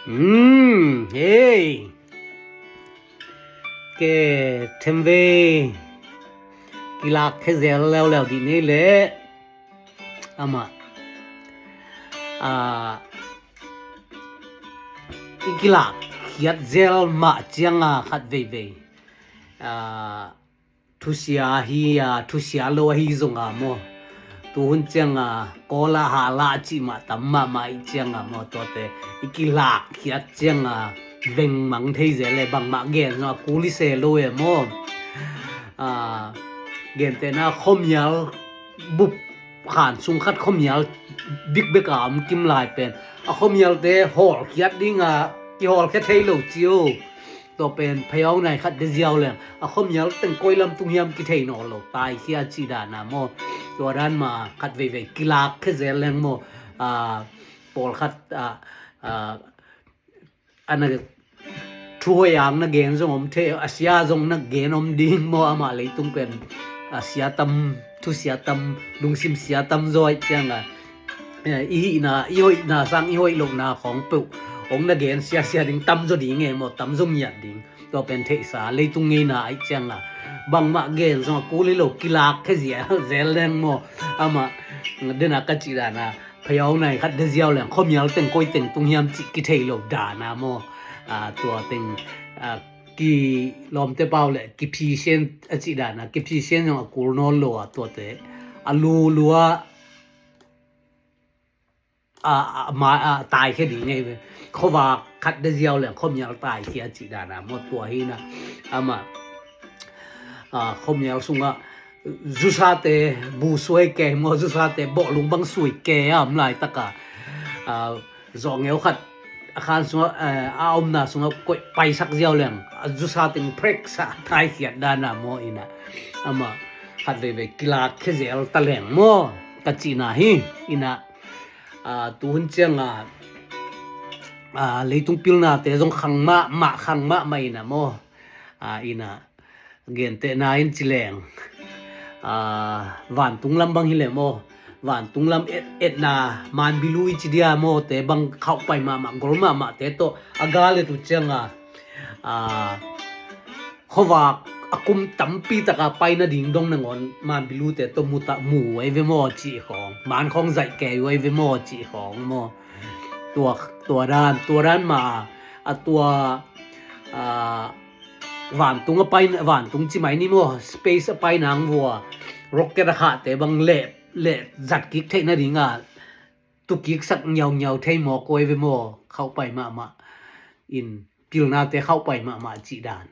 Hey. Ke temve kila khezel lew di ne le ama ikila khiat zel ma chianga khat ve thusia hi thusia lo hi zonga mo tuhun chianga kola hala chi ma tamma mai chianga mo to te ikila khiat chianga veng mang thei zele bang ma gen no kuli se lo e mo gen te na khomyal bup khan sung khat khomyal big big am kim lai pen a khomyal te hol khiat dinga ki hol khe thei lo chiu to pen phayau nai khat de jiao le a khomyal teng koilam tungyam ki thei no lo tai khia chi da na mo to ran ma khat ve ve kilak khe zel leng mo pol khat ana thuayang na gen zong om the asia zong na gen om ding mo ama leitung pen asia tam thu sia tam lungsim sia tam zoi changa i hoi na sang i hoi lok na khong pu ong na gen sia ding tam zo ding e mo tam zo miat ding to pen the sa leitung nge na ai changa bang ma gen zong ku le lo kilak khe zia zel leng mo ama dena ka chi da na phayau nai khat de jiao leng khomyal teng koi teng tunghiam chi ki thei lo da na moตัวเต็งกีลอมเตเปาแหละกิพีเช่นอจิดานะกิพีเช่นของกูโนโลตัวเตอลูลัวมาตายแค่ดีไงเว้ยเขาว่าคัดได้เดียวแหละเขามีตายที่อจิดานะหมดตัวฮีนะมาเขามีสุงะจุซาเตบูสวยแกมจุซาเตบ่ลุงบังสวยแกมหลายตะกะจองเอวคัดอาคารสงอาอมนาสงกวยไปสักเดียวแหลงจุซาติงเพร็กซะทายเขียดดานาโมอินะมาหัดเวกิลาเคเซลตะแหลงโมกะจีนาฮิอินะตุนเจียงเลยตุงปิลนาเตจงขังมาขังมาไม่นะโมอินะเกนเตนาอินจิแหลงหวานตุงลำบังฮิเลโมหวานตุงลำเอ็ดนามานบิลุยจิเดียโมเตบังเข้าไปมากรมาเตโตอากาเลตุเจงเขาว่าอากุมตัมปีตะกะไปนะดิ่งดงนะงอนมานบิลุเตโตมุตะหมู่ไว้เวโมจิของมานของใส่แก่ไว้เวโมจิของโมตัวด้านมาตัวหวานตุงไปหวานตุงจิไหมนี่โมสเปซไปนางวัวร็อกเก็ตขาเตบังเละจัดกิกเทนะดิงตุกิกสักเหนียวเทหมอกวยเวโมเข้าไปมาอินปิลนาเตเข้าไปมาจิดาน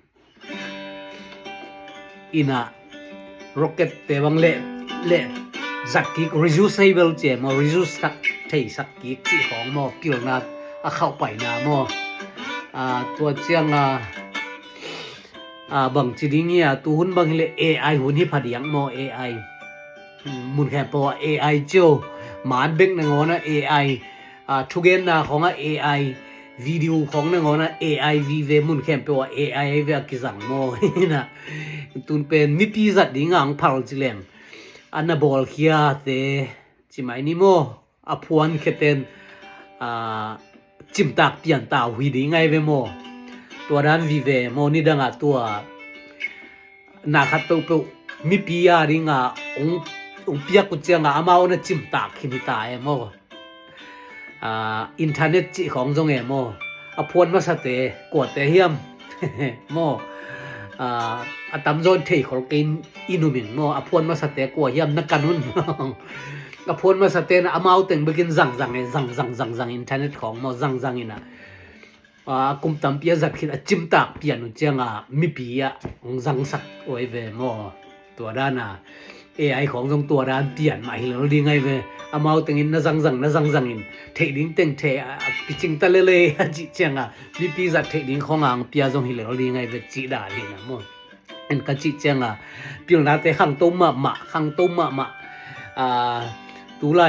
อินะร็อกเก็ตเตบังเละจัดกิก reusable เจม reuse สักเทสักกิกจิของโมปิลนาเข้าไปนาโมตัวเจียงบางจิดิงเนี่ยตูหุนบางฮิเล AI หุนฮิพเดียงโม AI มุนแค่ปอ AI เจ้าหมานเบกนงอนะ AI ทุเกนนาของ AI วิดีโอของนงอนะ AI วีเวมุนแค่ปอ AI เวกิสังโมนะตุนเป็นมิปีจัดดิงังพัลจิเลงอันน่ะบอลเคียเตจิไหมนี่โมพวนแค่เต็นจิมตักเปลี่ยนตาหุยดิไงเวโมตัวด้านวิเวโมนี่ดังตัวนาคัตตุมีปียาริงองเปียกุเจียงอามาอุนจิมตากขิมิตาเอโมอินเทอร์เน็ตจิของจงเอโมพวนมาสเตกวดเตเฮียมโมตัมโซนเทขอกินอินุมิงโมพวนมาสเตกวดเฮียมนักกันุนพวนมาสเตนะอามาอุเต็งไปกินจังอินเทอร์เน็ตของโมจังอินะกุมตัมเปียจัดคิดจิมตากเปียนุเจียงมีปีองจังสักโอเวโมตัวด้าน AI ของทรงตัวด้านเปลี่ยนใหม่แล้วดีไงเว้ยเอาตึงอินนะจังอินเทดิ้งเต็งเทปิจิงตะเลจิเจียงมีปีจัดเทดิ้งของเปียจงหิแล้วดีไงเว้ยจิดาลีนะโมอันกะจิเจียงปิลนาเตขังตุมมะตูไล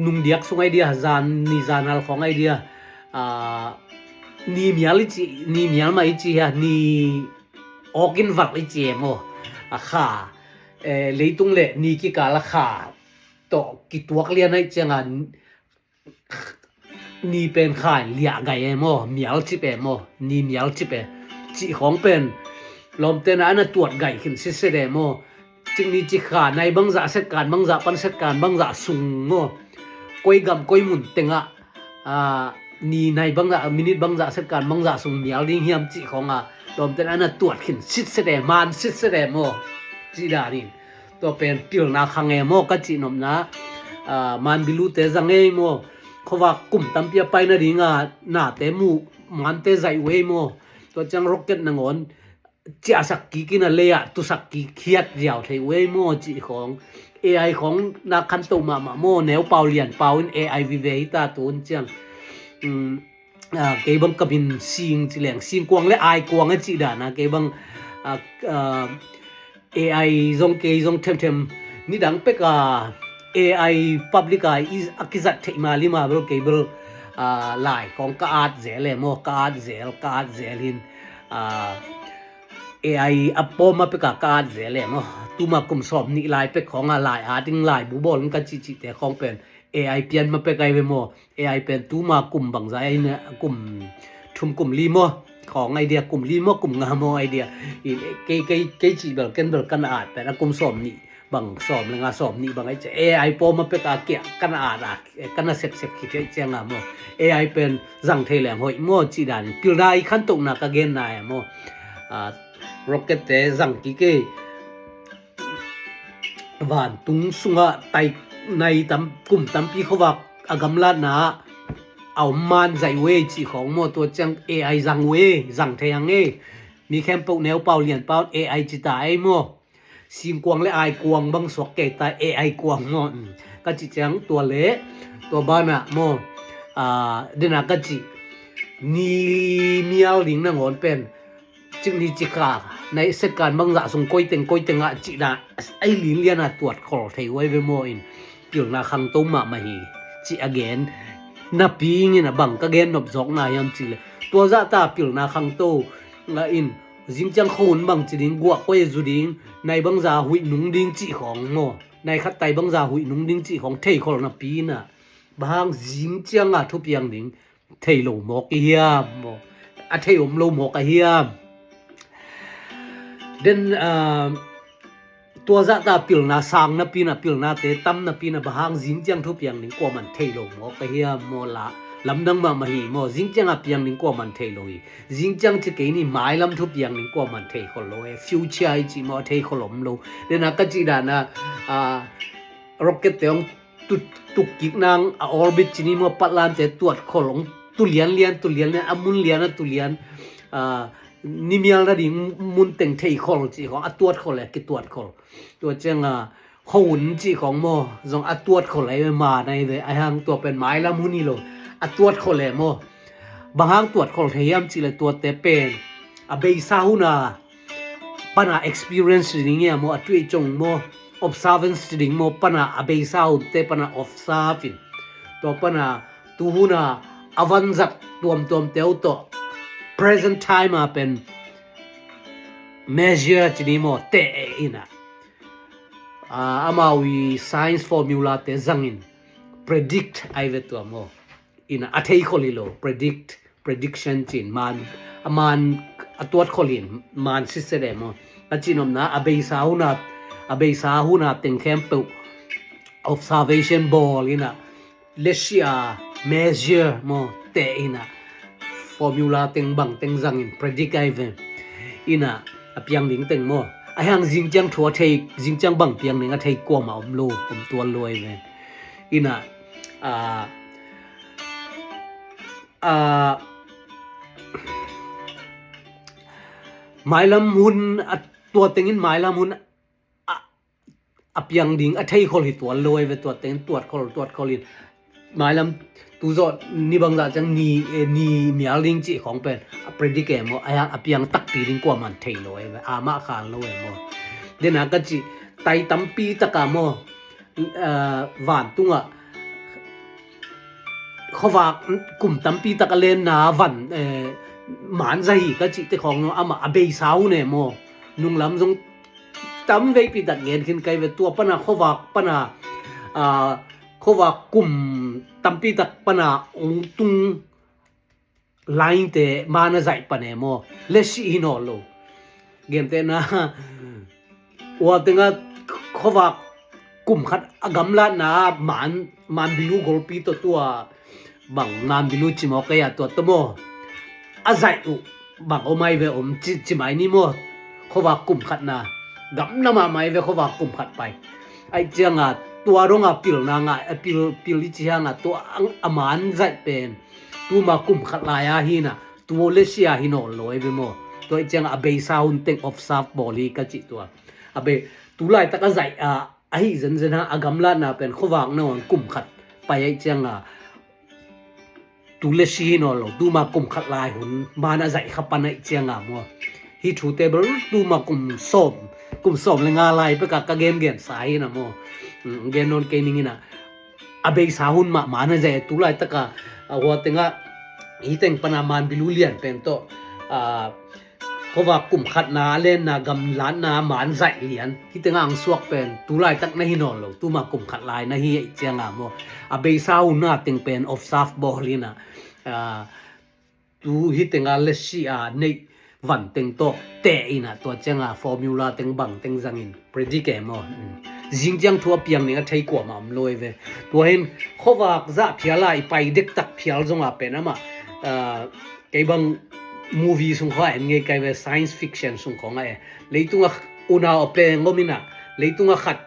นุ่มเดียกสุงไอเดียจานนิจานัลของไอเดียนี่มียลมาอิจิฮะนี่ออกินวักอิจิโมค่ะเลยตุงเละนี่กิกาละค่ะต่อกิตัวเรียนให้จัง นี่เป็นข่ายเหลียไกโมเหมียวจิเปโมนี่เหมียวจิเปจิของเป็นลมเตนะนะตรวจไก่ขึ้นซิเสเดโมจึงนี่จิขาในบังจะเสร็จการบังจะปันเสร็จการบังจะสุงโมก้อยกำก้อยหมุนเต็งนี่ในบังจะมินิบังจะเสร็จการบังจะสุงเหมียวดิ้งเฮียมจิของลมเตนะนะตรวจขึ้นซิเสเดมันซิเสเดโมจิดานินตัวเป็นปิลนาคังเอโมก็จินมนะมันบิลูเตจังเอโมเขาว่ากลุ่มตั้มเปียไปนะดิงหน้าเตมูมันเตใจเวโมตัวจังร็อกเก็ตนงอนจะสักกี่กินเลยตุสักกี่เคียดยาวเทเวโมจีของ AI ของนักขันตุมาโมแนวเปาเลียนเปาอิน AI วิเวหิตาตุนจังเกบังกับอินซิงจิเหลงซิงกวางและไอกวางจิดานะเกบังAI จงเกจงเทมนี่ดังเป็กAI public is akizat thema lima bro cable lai kong ka at zele mo ka at zelin AI apo ma pe ka at zele mo tuma kum som ni lai pe khong lai ting lai bu bol ka chi chi te khong pen AI pian ma pe kai ve mo AI pen tuma kum bang zai ne kum thum kum li moของไอเดียกลุ่มลีโมกลุ่มงาโมไอเดียเกจิเบลเกนเบลกันอาดแต่ละกลุ่มสอบนี่บางสอบงาสอบนี่บางไอจะ AI โปมาเป็นเกียกันอาดกันเสร็จคิดเจียงโม AI เป็นจังเทแหลมหอยโมจีดานปิลได้ขั้นตกนักเกนนายโมร็อกเก็ตเตจังกิเกหวานตุงสุงะไตในตำกลุ่มตำปีเขาว่าอากำลาดนะเอามันใจเวจีของโมตัวจัง AI จังเวจังเทียงมีแคมป์ปกแนวเป่าเหรียญเป่า AI จิตาไอโมซิงกวางและไอกวางบางสวกเกตา AI กวางโมก็จิจังตัวเละตัวบ้านโมเดนักจินี่มีเอาลิงนั่งหอนเป็นจึงนี่จิกาในเสการบางจะส่งก้อยเต็งจินะไอลิงเลียนตรวจคอเทไว้เวโมอินเกี่ยวนาคังตุ้มมาฮีจิอเกนนับปีงี้นะบังก็เกนนบจอกนายามจิเลยตัวจะตาปิลนาคังโตละอินจิงจังโคนบังจิดิงกัวก้อยจุดิงในบังจาหุยนุงดิงจิของโมในขัดไตบังจาหุยนุงดิงจิของเทยคนนับปีน่ะบางจิงจังทุบยังดิงเทยโลหมอกเฮียมโมเทยอมโลหมอกเฮียมเดินตัวจะตาปิลนาสังนับปีน่ะปิลนาเตตั้มนับปีน่ะบางจิงจังทุบยังดิงกว่ามันเทยโลหมอกเฮียมโมละลำดังมาฮีโมจิงจังอ่ะเปียงนิงกว่ามันเทโลยจิงจังจะเกนี่หมายลำทุบเปียงนิงกว่ามันเทคนโลฟิวเจอร์จิโมเทคนลมโลเดนักจิดานะร็อกเก็ตเตงตุกกิกนางออร์บิทจินี่โมปัดลานเตตรวจคนลงตุเลียนเนี่ยอามุนเลียนตุเลียนนิมิลระดิมุนเต็งเทคนจิของตรวจคนแหละกิตรวจคนตัวจังหุ่นจิของโมจงตรวจคนอะไรมาในเลยไอ้หางตัวเป็นไม้ละมุนี่โลตรวจคนเลยโมบางครั้งตรวจคนเทียมจิเลยตัวเตเป็นเบย์ซาหุนาปัญหา experience ดิ่งเนี่ยโมตัวจงโม observance ดิ่งโมปัญหาเบย์ซาหุเตปัญหา observing ตัวปัญหาตัวหุนาอวันจักตัวเตียวตัว present time มาเป็น measure จินี่โมเตอินะอามาวิ science formula เตจังอิน predict ไอเวตัวโมin atei kholilo prediction chin man atwat kholin man sisere mo achinom na abeisa huna tengkhem pe observation ball ina lesia measure mo te ina formula teng bang teng jang in predict even ina apiang ning teng mo ahang jingjang thua thei jingjang bang piang ning a thei kwa ma omlo tua loi ve inaหมายลำหุนตัวเต็งอินหมายลำหุนเปียงดิ่งเทยคนหิตัวลอยไปตัวเต็งตรวจคนลินหมายลำตัวจอดนี่บางอย่างจังนี่มีอะไรลิงจีของเป็นpredict เมอไอ้เปียงตักปีดิ่งกว่ามันเทยลอยไปอามาขานลอยมอเดี๋ยวนักก็จีไตตั้มปีตะกามอหวานตุงเขาว่ากลุ่มตั้มปีตะกะเลนนาวันหมานใจก็จิตของอามาเบย์สาวเนี่ยโมนุ่งลำทรงตั้มเวปีตัดเงินขึ้นไกลไปตัวปนาเขาว่าปนา เขาว่ากลุ่มตัมปีตักปนาองตุงไลน์เตมานะใจปะเนโมเลสิฮิโนโลเกมเตนะว่าตึงะเขาว่ากลุ่มขัดอกำละนะมันบิลูกอลปีตัวบังมันบิลูจิมอกะยาตัวตโมอะใจอุบังโอไมเวอมจิไมนี่โมเขาว่ากลุ่มขัดนะกำนะมาไมเวเขาว่ากลุ่มขัดไปไอเจียงอ่ะตัวรงอ่ะปิลนางอ่ะปิลลิจิฮางอ่ะตัวอมานใจเป็นตัวมากลุ่มขัดลายหินะตัวเลเซียหิโนโลเอเวโมตัวไอเจียงอ่ะเบซาวน์เต็งออฟซาฟบอลีกะจิตัวอะเบตุลายตะกะใจอ่ะไอ้เจนๆฮะอากำละนะเป็นเขาวางนะกลุ่มขัดไปไอ้เจียงอ่ะตุเลซีโนโลดูมากลุ่มขัดลายหุ่นมานะใจขับปานไอ้เจียงอ่ะมัวฮีทูเตเบิลดูมากลุ่มส้มเลยงาลายไปกับเกมสายนะมัวเกมนอนเกนิงินะอะเบซาหุ่นมานะใจตุลายตะกะหัวเต็งอ่ะอีเต็งปนามานบิลูเลียนเป็นโตเขาว่ากลุ่มขัดนาเล่นนะกำล้านนาหมานใส่เหรียญที่ตึงอ่างสวกเป็นตุลายตักนะฮินอลตุมากลุ่มขัดลายนะฮีเจียงอ่ะโมอะเบซาอุนาตึงเป็นออฟซาฟบอลลีนะตูฮิตึงอ่ะเลสิในวันตึงโตเตอินะตัวเจียงอ่ะฟอร์มูลาตึงบังตึงจังอินพรีดิเกมจิงจังทัวเปียงนี่ก็ใช้กว่ามาลอยเวตัวเห็นเขาว่าจะเพียลายไปเด็กตักเพียลจงอ่ะเป็นนะมาไอ้บังmovie sung kha en nge kai we science fiction sung khonga e leitunga una ope ngomina leitunga khat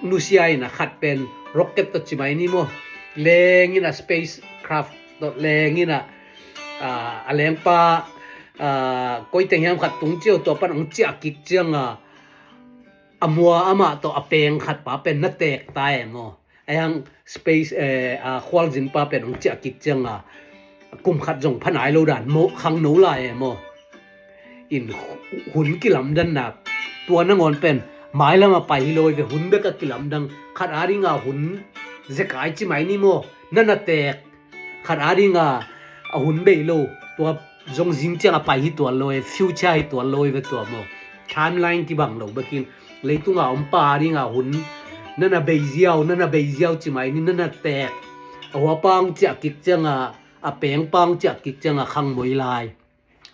nusia ina khat pen rocket to chimai ni mo lengina space craft to lengina aleng pa koi teng yam khat tung chiu to pan ong chia kik chianga amwa ama to apeng khat pa pen na tek tai mo ayang space khwal jin pa pen ong chia kik chiangaกุมขัดจงพนายโลดานโมคังโนลายโมอินหุ่นกิลำดันนับตัวนงอนเป็นหมายแล้วมาไปโลยแต่หุ่นเบกกิลำดังขัดอาริงาหุ่นเจกายจิไหมนี่โมนั่นน่ะแตกขัดอาริงาหุ่นเบโลตัวจงจิงเจียงไปที่ตัวโลยฟิวเจอร์ตัวโลยไปตัวโมไทม์ไลน์ที่บังโลเบกินเลยตุงาอมปาริงาหุ่นนั่นน่ะเบเซียวจิไหมนี่นั่นน่ะแตกหัวปังเจียกิกเจียงอะเปงปังจากกิจจังอะขังมวยลาย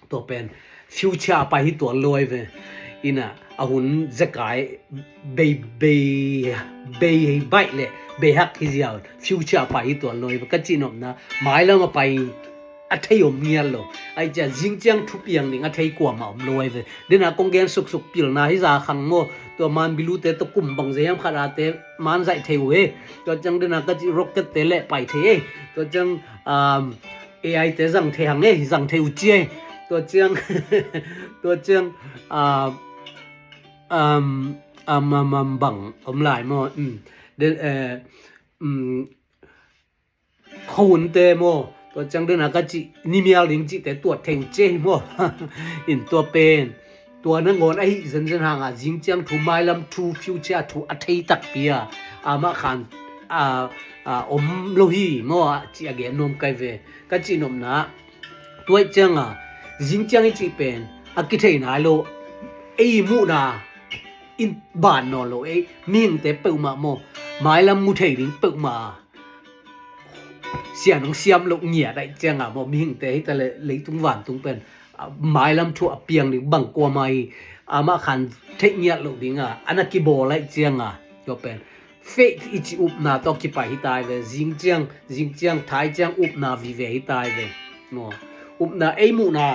ตัวเป็นฟิวเจอร์ไปที่ตัวลอยเวอินะอะหุ่นจะกายเบใบเลยเบฮักที่ยาวฟิวเจอร์ไปที่ตัวลอยก็จีนอมนะหมายแล้วมาไปอัธยมเมียโลไอจะจิงจังทุบยังนี่อัธยกว่ามาอมลอยเวเดินอะกงเกนสุกปิลนะที่จะขังโมตัวมันบิลูเตตะกุ่มบังเสียมขนาดเตมันใส่เทวเอตัวจังเดินอะก็จิร็อกเก็ตเตเละไปเทตัวจังAI เตจังเทหังจังเทวเจตัวจังบังอมหลายโมเดหุ่นเตโมตัวจังเดินอะก็จินิเมียลิงจิแต่ตัวเทวเจโมอินตัวเป็นตัวนั้นงอนไอ้เซนหางอ่ะจิงจังถูไม้ลำถูฟิวเจอร์ถูอัธยตักเปียมาขันอมโลหีมัวจีเกนนมไกเวกัจีนมนะตัวจังอ่ะจิงจังจีเป็นอากิเทนาโลไอ้มูนาอินบานนอโลไอ้มิ่งเตเปิมาโมไม้ลำมูเทลิงเปิมาเสียน้องเสียมโลเงียได้จังอ่ะโมมิ่งเตแต่เลยตุงหวานตุงเป็นหมายลำชั่วเปียงหรือบังกัวไม่มาขันเทคเนียลูกดิ้งอันนั้นกีโบไลเจียงก็เป็นเฟกอิจิอุบนาตอกิไปให้ตายเลยจิงเจียงไทยเจียงอุบนาวิเวให้ตายเลยโนอุบนาไอมูนา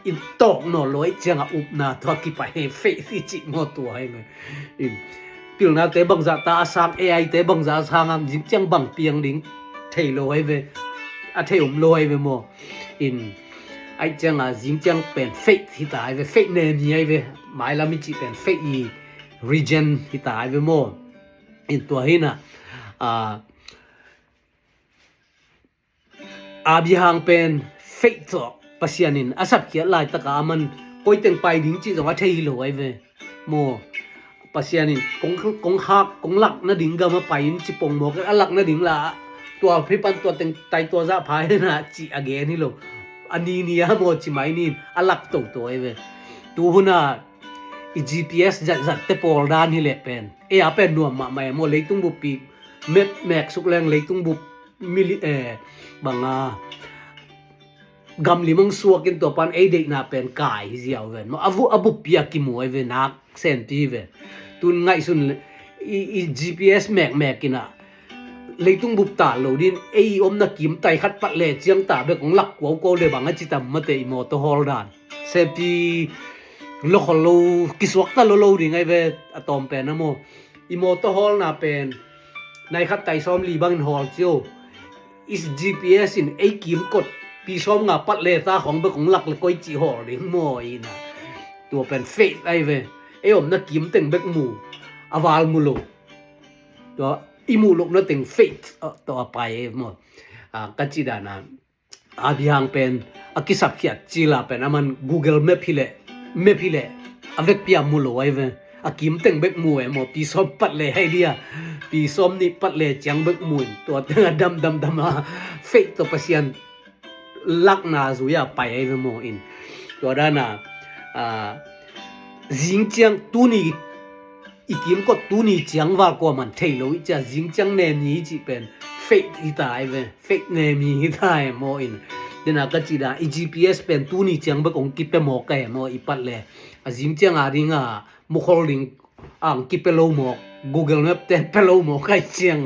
อินตอกโนลอยเจียงอุบนาตอกิไปให้เฟกอิจิโมตัวให้เลยปิลนาเตบังจะตาสามAI เตบังจะสางจิงเจียงบังเปียงดิ้งเทลอยเวเทมลอยเวโมอินไอจังจิงจังเป็นเฟกที่ตายเวเฟกเนมีไอเวหมายละมิจิเป็นเฟกอีรีเจนที่ตายเวโมอินตัวหินะอาบิฮังเป็นเฟกตัวปัสยานินอาศับเขียนลายตะกามันคอยเต็งไปดิ้งจิตว่าเทโลไอเวโมปัสยานินกงหักกงหลักนะดิ้งก็มาไปจิปงโมกันหลักนะดิ้งละตัวพิปันตัวเต็งไตตัวจะพายนะจิอเกนี่โลอันนี้เนี่ยโมจิไม่นี่อลักตัวเอเวตัวหุ่นGPS จัดเตปอลด้านนี่แหละเป็นอาเป็นนัวมาไม่โมเลยตุ้งบุปี เม็ดแมกสุกแรงเลยตุงบุบมิลิบังกำลิมังสัวกินตัวปันเด็กน่ะเป็นกายเสียวเว้นมาอบุปียกิมวยเวนักเซนตีเวตุนง่ายสุดGPS แมกกินน่ะเลยตุงบุบตาโลดินอมนักกิมไตคัดปัดเลเจียงตาเบกของหลักกวโกเลยบังจิตามมาเตอีมอเตอร์ฮอลดานเซฟตีโลคอลโลกิสวักตาโลดิไงเวอะตอมเป็นนะโมอีมอเตอร์ฮอลน่ะเป็นในคัดไตซ้อมลีบังฮอลเจียวGPS in กิมกดปีซ้อมงาปัดเลตาของเบกของหลักเลยก้อยจีฮอลดิงโมอีน่ะตัวเป็นเฟกไอเวอมนักกิมเต็งเบกหมูอวาลมูโลตัวอีมูลกนั่นเต็งเฟกต่อไปหมดกัจจิดานะอาบิฮังเป็นกิสับเขียจีลาเป็นมัน Google Map ฮิเลอเวกปียมูโลไอเวกิมเต็งเบกหมูหมดปีซ้อมปัดเลให้เดียปีซ้อมนี่ปัดเลจังเบกหมูตัวเต็งดำเฟกตัวเปอร์เซ็นต์ลักนาสุยาไปไอเวโมอินตัวด้านน่ะจิงเจียงตูนี่อีกิมก็ตูนี่จังว่ากว่ามันเทโลอีจะจิงจังเนมีจิเป็นเฟกอีตายเวเฟกเนมีอีตายโมอินเดน่ะก็จิดาอี GPS เป็นตูนี่จังเบกองกิเปโมกะโมอีปัดเลจิงเจียงอาริงมุขอลิงกิเปโลโมGoogle Map เต็มเปโลโมกะเจียง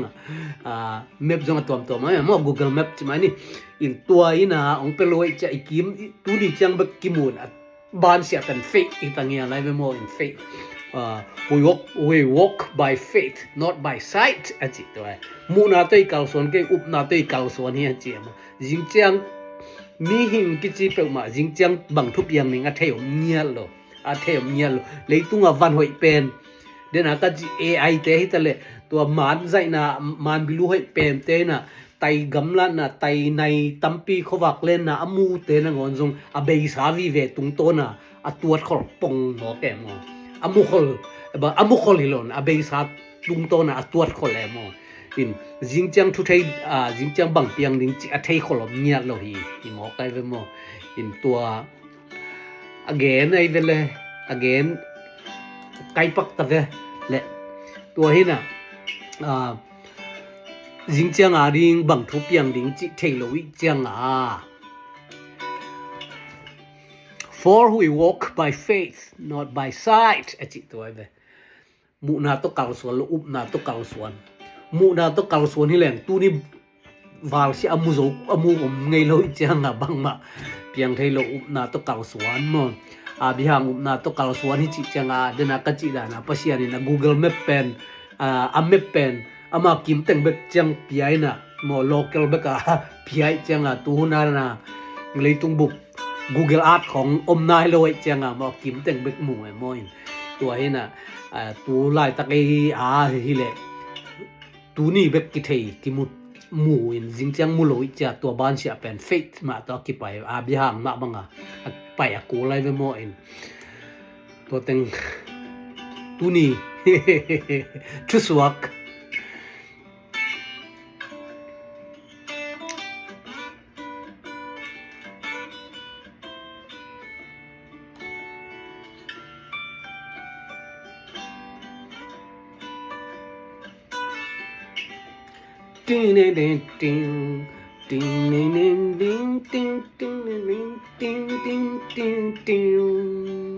Map จงตัวมาโม Google Map จิมานี่อินตัวอีน่ะองเปโลอีจะอีกิมตูนี่จังเบกกิมูนบ้านเสียเป็น fake อีตังเงี้ยอะไรไม่โมอิน fake we walk by faith not by sight อะจิตัวมูนาตัวอีกาลส่วนเกอุปนาตัวอีกาลส่วนเนี่ยจิมจิงเจียงมีหิงกิจิเปมาจิงเจียงบังทุบยังนิงอะเทยมเนียโลเลยตุงอะวันหอยเป็นเดน่ะก็จิ AI เตหิตะเลตัวมานไซน่ะมานบิลูหอยเป็นเตน่ะไตกำลันน่ะไตในตัมปีขวักเล่นน่ะอมูเตน่ะงอนซงอะเบยสาวิเวตุงโตน่ะอะตัวขอปงหมอแกมอมุขอลิลอนอะเบยสาตุงโตน่ะอะตัวขอแลมอินจิงจังทุไทจิงจังบังเปียงดิงจิอะไทขอลเมียโลฮีหมอไกเวมอินตัว again ไอเวเล again ไกปักตะเวและตัวหิน่ะจิงจังอาริงบังทุเปียงดิงจิเทโลวิจังFor we walk by faith not by sight อะจิตัวเวมุนาตกาลสวนอุปนาตกาลสวนมุนาตกาลสวนนี่แหละตูนี่วาลสิอมูอมไงโลจังบังมาเปียงไทโลอุปนาตกาลสวนมบิฮังอุปนาตกาลสวนฮิจิจังเดนะกะจิดานะปะเสียนี่นะ Google Map เป็นMap เป็นมากิมเต็งเบกจังปีไอนะโม local เบกปีไอจังตูนานะเลยตุงบุกGoogle Art ของอมนายโลยจังมากิมเต็งเบกหมู่ไอ้มอยตัวเห็นตัวลายตะเกฮิเลตัวนี้เบกกิเทกิมุหมู่อินจิงจังมูโลยจะตัวบ้านเสียเป็นเฟกมาต่อกิไปบิฮังมาบังไปกูไลเวโมอินตัวเต็งตัวนี้ทุสวักDing ding ding ding ding ding ding ding ding ding ding ding ding